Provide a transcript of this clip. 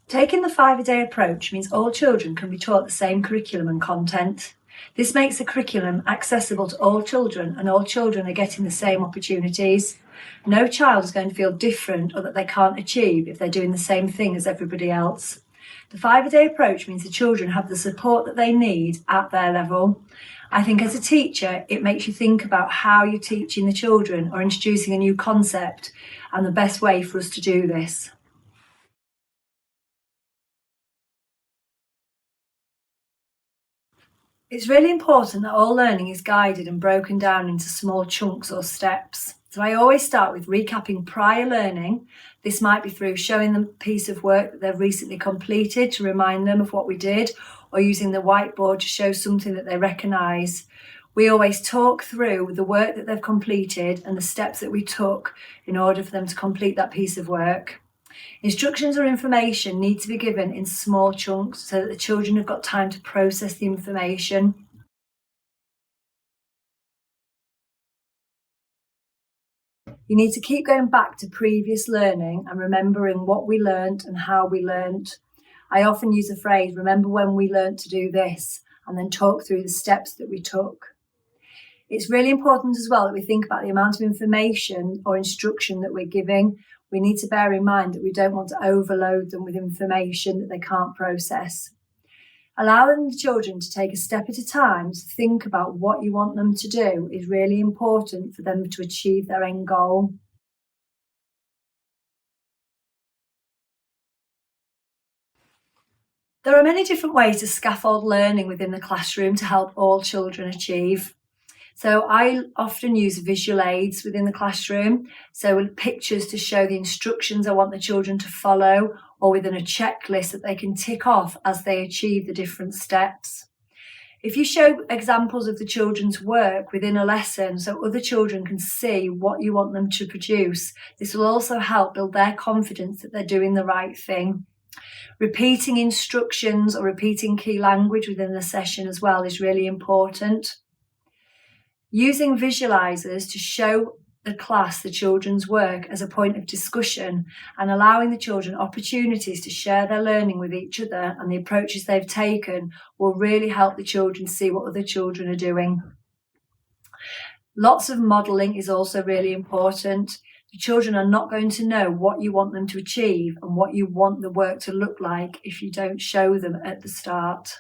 Taking the 5-a-day approach means all children can be taught the same curriculum and content. This makes the curriculum accessible to all children, and all children are getting the same opportunities. No child is going to feel different or that they can't achieve if they're doing the same thing as everybody else. The 5-a-day approach means the children have the support that they need at their level. I think as a teacher, it makes you think about how you're teaching the children or introducing a new concept, and the best way for us to do this. It's really important that all learning is guided and broken down into small chunks or steps. So I always start with recapping prior learning. This might be through showing them a piece of work that they've recently completed to remind them of what we did, or using the whiteboard to show something that they recognise. We always talk through the work that they've completed and the steps that we took in order for them to complete that piece of work. Instructions or information need to be given in small chunks so that the children have got time to process the information. You need to keep going back to previous learning and remembering what we learnt and how we learnt. I often use the phrase, remember when we learnt to do this, and then talk through the steps that we took. It's really important as well that we think about the amount of information or instruction that we're giving. We need to bear in mind that we don't want to overload them with information that they can't process. Allowing the children to take a step at a time to think about what you want them to do is really important for them to achieve their end goal. There are many different ways to scaffold learning within the classroom to help all children achieve. So I often use visual aids within the classroom, so with pictures to show the instructions I want the children to follow, or within a checklist that they can tick off as they achieve the different steps. If you show examples of the children's work within a lesson so other children can see what you want them to produce, this will also help build their confidence that they're doing the right thing. Repeating instructions or repeating key language within the session as well is really important. Using visualisers to show the class the children's work as a point of discussion and allowing the children opportunities to share their learning with each other and the approaches they've taken will really help the children see what other children are doing. Lots of modelling is also really important. The children are not going to know what you want them to achieve and what you want the work to look like if you don't show them at the start.